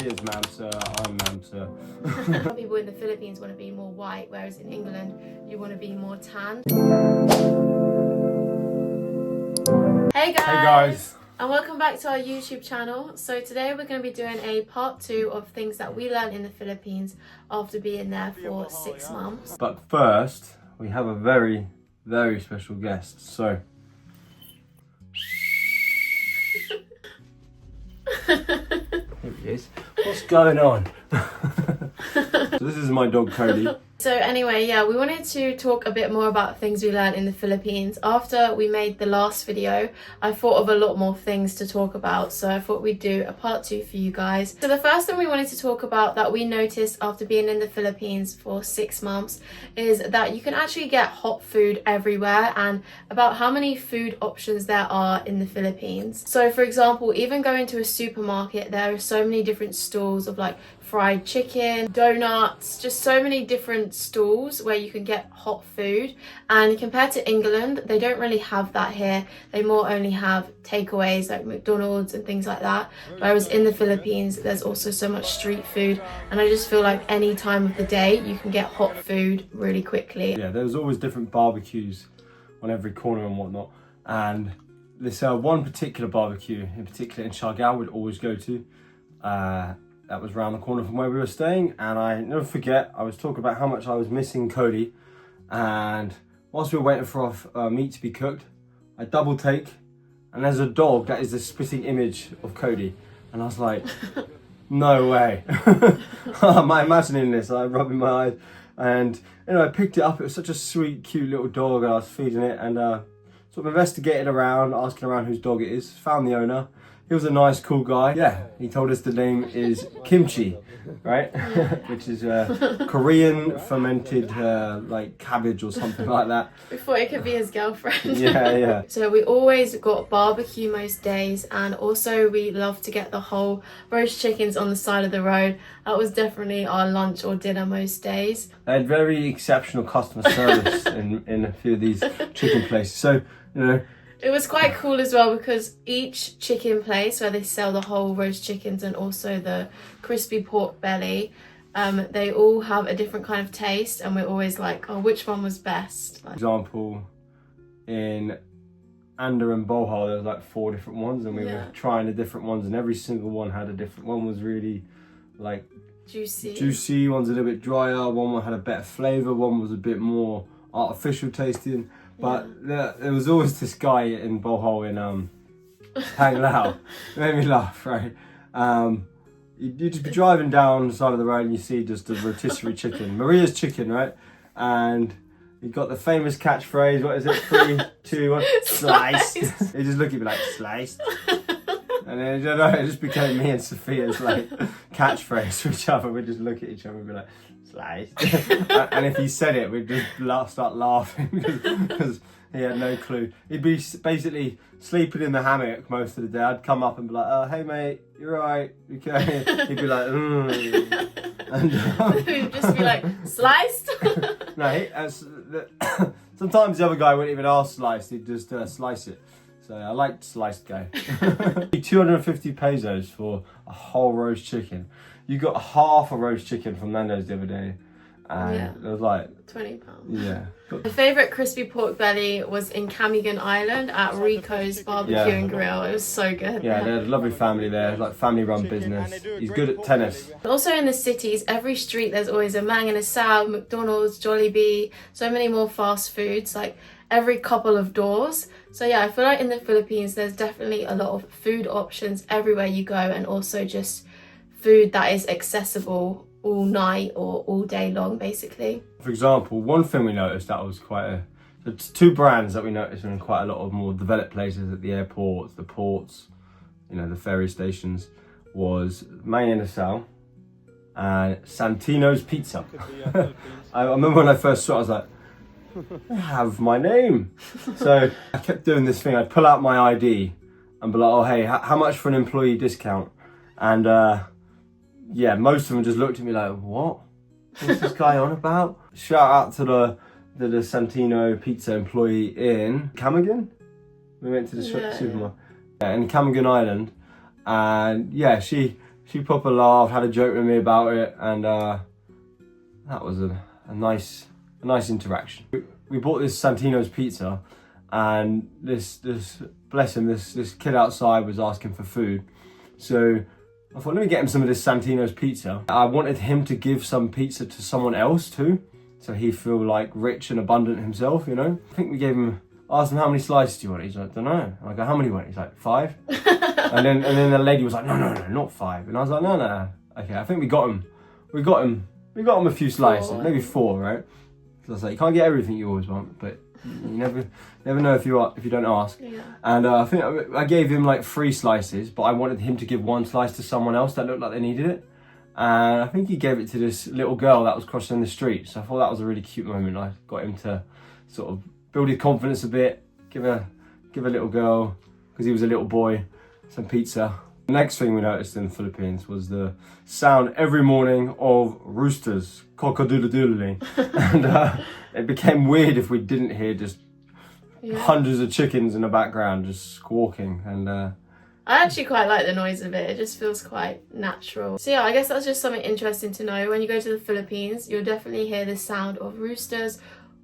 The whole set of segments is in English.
Sophia's ma'am, sir. I'm ma'am, sir. Some people in the Philippines want to be more white, whereas in England you want to be more tan. Hey guys! And welcome back to our YouTube channel. So today we're going to be doing a part 2 of things that we learned in the Philippines after being there for 6 months. But first, we have a very, very special guest. So, here he is. What's going on? So this is my dog Cody. So anyway, yeah, we wanted to talk a bit more about things we learned in the Philippines. After we made the last video, I thought of a lot more things to talk about, so I thought we'd do a part 2 for you guys. So the first thing we wanted to talk about that we noticed after being in the Philippines for 6 months is that you can actually get hot food everywhere, and about how many food options there are in the Philippines. So for example, even going to a supermarket, there are so many different stalls of like fried chicken, donuts, just so many different stalls where you can get hot food. And compared to England, they don't really have that here. They more only have takeaways like McDonald's and things like that. Whereas in the Philippines, there's also so much street food, and I just feel like any time of the day you can get hot food really quickly. Yeah, there was always different barbecues on every corner and whatnot. And this one particular barbecue, in particular in Siargao, we'd always go to. That was around the corner from where we were staying, and I never forget, I was talking about how much I was missing Cody, and whilst we were waiting for our meat to be cooked, I double take, and there's a dog that is the spitting image of Cody, and I was like, no way. Am I imagining this? I'm rubbing my eyes, and you know, I picked it up. It was such a sweet, cute little dog, and I was feeding it, and sort of investigated around, asking around whose dog it is, found the owner. He was a nice, cool guy. Yeah, he told us the name is Kimchi, right? Which is Korean fermented like cabbage or something like that. We thought it could be his girlfriend. Yeah. So we always got barbecue most days, and also we love to get the whole roast chickens on the side of the road. That was definitely our lunch or dinner most days. They had very exceptional customer service in a few of these chicken places. So, you know, it was quite cool as well because each chicken place where they sell the whole roast chickens and also the crispy pork belly, they all have a different kind of taste, and we're always like, oh, which one was best? For example, in Anda and Bohol, there was like 4 different ones, and we were trying the different ones, and every single one had a different one. Was really like juicy, one's a little bit drier, one had a better flavour, one was a bit more artificial tasting. But there was always this guy in Bohol in Hang Lao. It made me laugh, right? You'd just be driving down the side of the road and you see just a rotisserie chicken, Maria's chicken, right? And you got the famous catchphrase, what is it? 3, 2, 1, sliced. He just looked at me like, sliced. And then, you know, it just became me and Sophia's like catchphrase for each other. We'd just look at each other and be like, sliced. And if he said it, we'd just start laughing because he had no clue. He'd be basically sleeping in the hammock most of the day. I'd come up and be like, oh, hey mate, you're right, okay. He'd be like, And He'd just be like, sliced? No, sometimes the other guy wouldn't even ask sliced, he'd just slice it. So I liked sliced guy. 250 pesos for a whole roast chicken. You got half a roast chicken from Nando's the other day, and it was like £20. Yeah. My favourite crispy pork belly was in Camigan Island at Rico's Barbecue and Grill. It was so good. Yeah, they had a lovely family there, like family-run business. He's good at tennis. Also in the cities, every street there's always a Mang Inasal, McDonald's, Jollibee, so many more fast foods, like every couple of doors. So yeah, I feel like in the Philippines there's definitely a lot of food options everywhere you go, and also just food that is accessible all night or all day long, basically. For example, one thing we noticed that was it's 2 brands that we noticed in quite a lot of more developed places at the airports, the ports, you know, the ferry stations, was Mang Inasal and Santinos Pizza. I remember when I first saw it, I was like, they have my name. So I kept doing this thing. I'd pull out my ID and be like, oh hey, how much for an employee discount? And yeah, most of them just looked at me like, what? What's this guy on about? Shout out to the Santino Pizza employee in Camigan. We went to the supermarket in Camigan Island, and yeah, she she proper laughed, had a joke with me about it, and that was a nice interaction. We bought this Santinos Pizza, and this bless him, this kid outside was asking for food, so I thought, let me get him some of this Santinos Pizza. I wanted him to give some pizza to someone else too, so he feel like rich and abundant himself, you know. I think we gave him, asked him how many slices do you want? He's like, don't know. I go, how many do you want? He's like, 5. and then the lady was like, no, not 5. And I was like, no. Okay, I think we got him a few slices, maybe 4, right? So I was like, you can't get everything you always want, but you never know if you don't ask. Yeah. And I think I gave him like 3 slices, but I wanted him to give 1 slice to someone else that looked like they needed it. And I think he gave it to this little girl that was crossing the street. So I thought that was a really cute moment. I got him to sort of build his confidence a bit, give a little girl, because he was a little boy, some pizza. The next thing we noticed in the Philippines was the sound every morning of roosters, cock-a-doodle-doodling. And it became weird if we didn't hear just hundreds of chickens in the background just squawking. And I actually quite like the noise of it. It just feels quite natural. So yeah, I guess that's just something interesting to know. When you go to the Philippines, you'll definitely hear the sound of roosters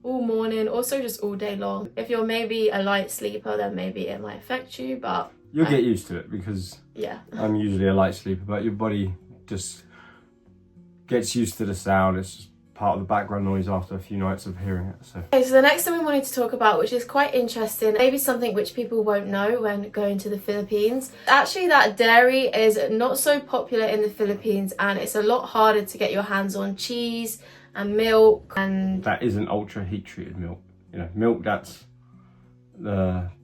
all morning, also just all day long. If you're maybe a light sleeper, then maybe it might affect you, but you'll get used to it, because I'm usually a light sleeper, but your body just gets used to the sound. It's just part of the background noise after a few nights of hearing it. So the next thing we wanted to talk about, which is quite interesting, maybe something which people won't know when going to the Philippines, actually that dairy is not so popular in the Philippines, and it's a lot harder to get your hands on cheese and milk. And that isn't ultra heat treated milk. You know, milk that's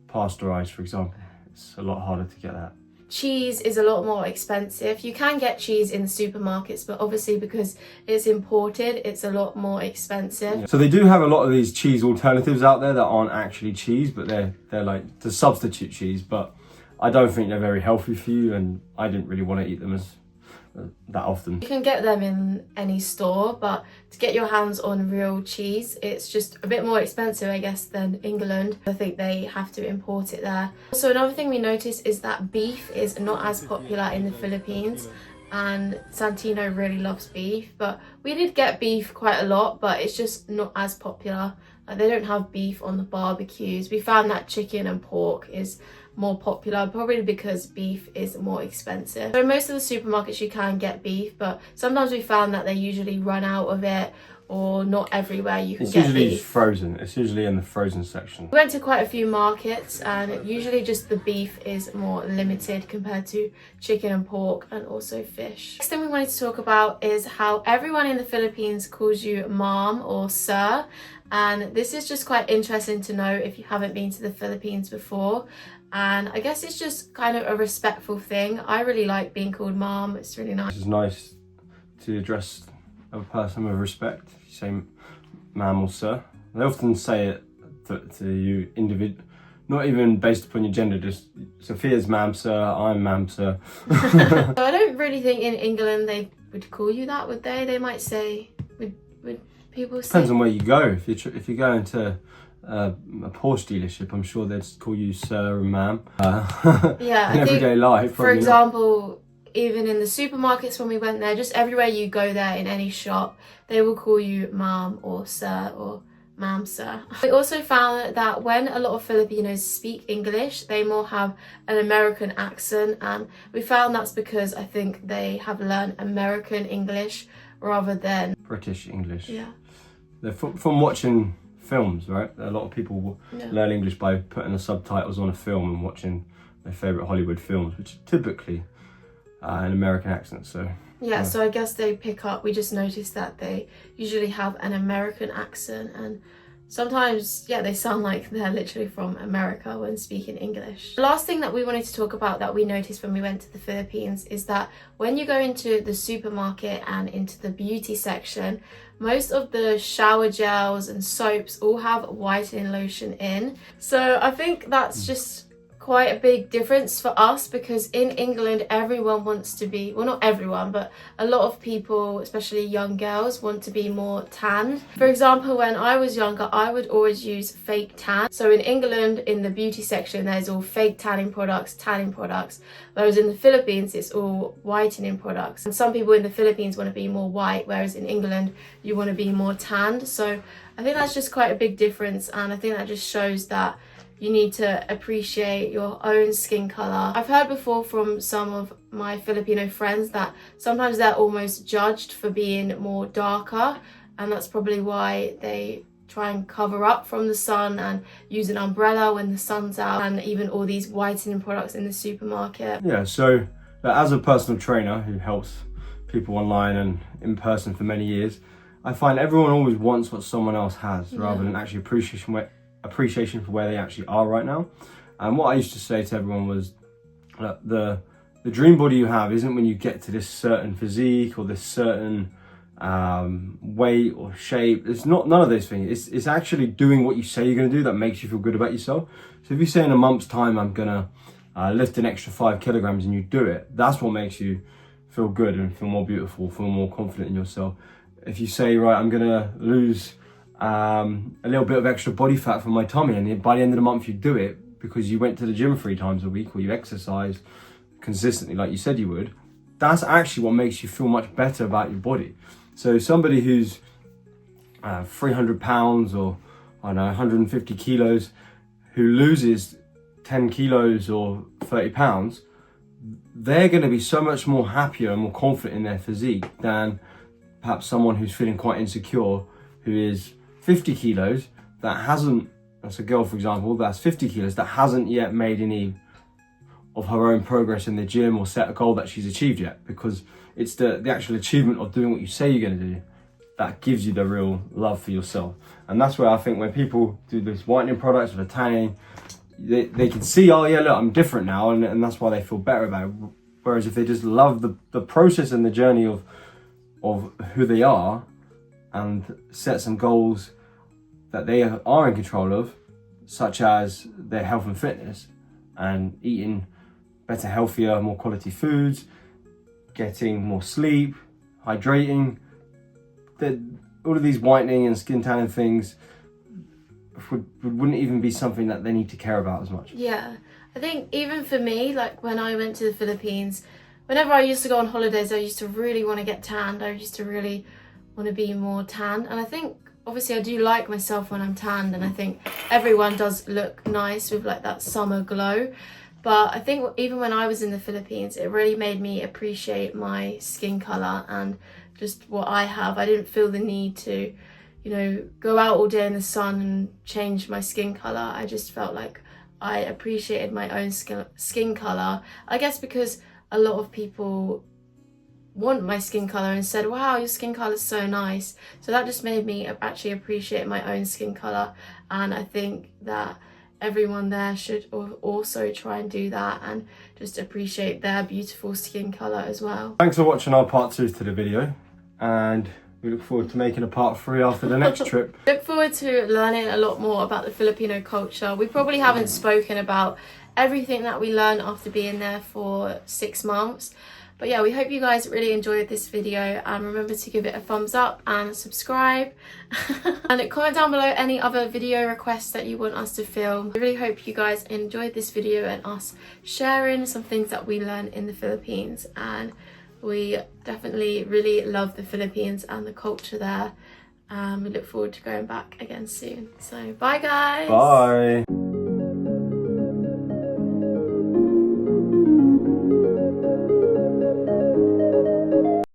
pasteurized, for example. It's a lot harder to get that. Cheese is a lot more expensive. You can get cheese in supermarkets, but obviously because it's imported, it's a lot more expensive. Yeah. So they do have a lot of these cheese alternatives out there that aren't actually cheese, but they're like the substitute cheese, but I don't think they're very healthy for you, and I didn't really want to eat them that often. You can get them in any store, but to get your hands on real cheese, it's just a bit more expensive, I guess, than England. I think they have to import it there. So another thing we noticed is that beef is not as popular in the Philippines, and Santino really loves beef, but we did get beef quite a lot, but it's just not as popular. Like, they don't have beef on the barbecues. We found that chicken and pork is more popular, probably because beef is more expensive. So in most of the supermarkets you can get beef, but sometimes we found that they usually run out of it, or not everywhere you can get beef. It's usually frozen. It's usually in the frozen section. We went to quite a few markets, and usually just the beef is more limited compared to chicken and pork, and also fish. Next thing we wanted to talk about is how everyone in the Philippines calls you mom or sir, and this is just quite interesting to know if you haven't been to the Philippines before. And I guess it's just kind of a respectful thing. I really like being called mom. It's really nice. It's nice to address a person with respect. You say ma'am or sir. They often say it to you not even based upon your gender, just Sophia's ma'am, sir, I'm ma'am, sir. So I don't really think in England they would call you that, would they? They might say, would people say? Depends on where you go. If you're going to a Porsche dealership, I'm sure they'd call you sir and ma'am. Yeah, in everyday life. For example, even in the supermarkets when we went there, just everywhere you go there in any shop, they will call you mom or sir or ma'am, sir. We also found that when a lot of Filipinos speak English, they more have an American accent, and we found that's because I think they have learned American English rather than British English. Yeah. They're from watching films, right? A lot of people learn English by putting the subtitles on a film and watching their favourite Hollywood films, which are typically an American accent. So yeah, so I guess they pick up, we just noticed that they usually have an American accent, and sometimes, yeah, they sound like they're literally from America when speaking English. The last thing that we wanted to talk about that we noticed when we went to the Philippines is that when you go into the supermarket and into the beauty section, most of the shower gels and soaps all have whitening lotion in. So I think that's just quite a big difference for us, because in England everyone wants to be, well, not everyone, but a lot of people, especially young girls, want to be more tanned. For example, when I was younger, I would always use fake tan. So in England, in the beauty section, there's all fake tanning products, whereas in the Philippines it's all whitening products. And some people in the Philippines want to be more white, whereas in England you want to be more tanned. So I think that's just quite a big difference, and I think that just shows that you need to appreciate your own skin colour. I've heard before from some of my Filipino friends that sometimes they're almost judged for being more darker, and that's probably why they try and cover up from the sun and use an umbrella when the sun's out, and even all these whitening products in the supermarket. Yeah, so as a personal trainer who helps people online and in person for many years, I find everyone always wants what someone else has, rather than actually appreciation for where they actually are right now. And what I used to say to everyone was, the dream body you have isn't when you get to this certain physique or this certain weight or shape. It's not none of those things. It's actually doing what you say you're going to do that makes you feel good about yourself. So if you say in a month's time I'm gonna lift an extra 5 kilograms and you do it, that's what makes you feel good and feel more beautiful, feel more confident in yourself. If you say, right, I'm gonna lose a little bit of extra body fat from my tummy, and by the end of the month you do it because you went to the gym 3 times a week or you exercised consistently like you said you would, that's actually what makes you feel much better about your body. So somebody who's 300 pounds or I don't know 150 kilos who loses 10 kilos or 30 pounds, they're going to be so much more happier and more confident in their physique than perhaps someone who's feeling quite insecure, who is 50 kilos, that's a girl for example, that's 50 kilos, that hasn't yet made any of her own progress in the gym or set a goal that she's achieved yet, because it's the actual achievement of doing what you say you're going to do that gives you the real love for yourself. And that's where I think when people do this whitening products or the tanning, they can see, oh yeah, look, I'm different now, and that's why they feel better about it. Whereas if they just love the process and the journey of who they are and set some goals that they are in control of, such as their health and fitness and eating better, healthier, more quality foods, getting more sleep, hydrating, all of these whitening and skin tanning things wouldn't even be something that they need to care about as much. Yeah, I think even for me, like when I went to the Philippines, whenever I used to go on holidays, I used to really want to get tanned. I used to really want to be more tanned, and I think obviously I do like myself when I'm tanned, and I think everyone does look nice with like that summer glow. But I think even when I was in the Philippines, it really made me appreciate my skin colour and just what I have. I didn't feel the need to, you know, go out all day in the sun and change my skin colour. I just felt like I appreciated my own skin colour. I guess because a lot of people want my skin colour and said, wow, your skin colour is so nice. So that just made me actually appreciate my own skin colour. And I think that everyone there should also try and do that and just appreciate their beautiful skin colour as well. Thanks for watching our part 2 to the video, and we look forward to making a part 3 after the next trip. Look forward to learning a lot more about the Filipino culture. We probably haven't spoken about everything that we learned after being there for 6 months. But yeah, we hope you guys really enjoyed this video, and remember to give it a thumbs up and subscribe. And comment down below any other video requests that you want us to film. I really hope you guys enjoyed this video and us sharing some things that we learned in the Philippines. And we definitely really love the Philippines and the culture there. We look forward to going back again soon. So bye guys. Bye.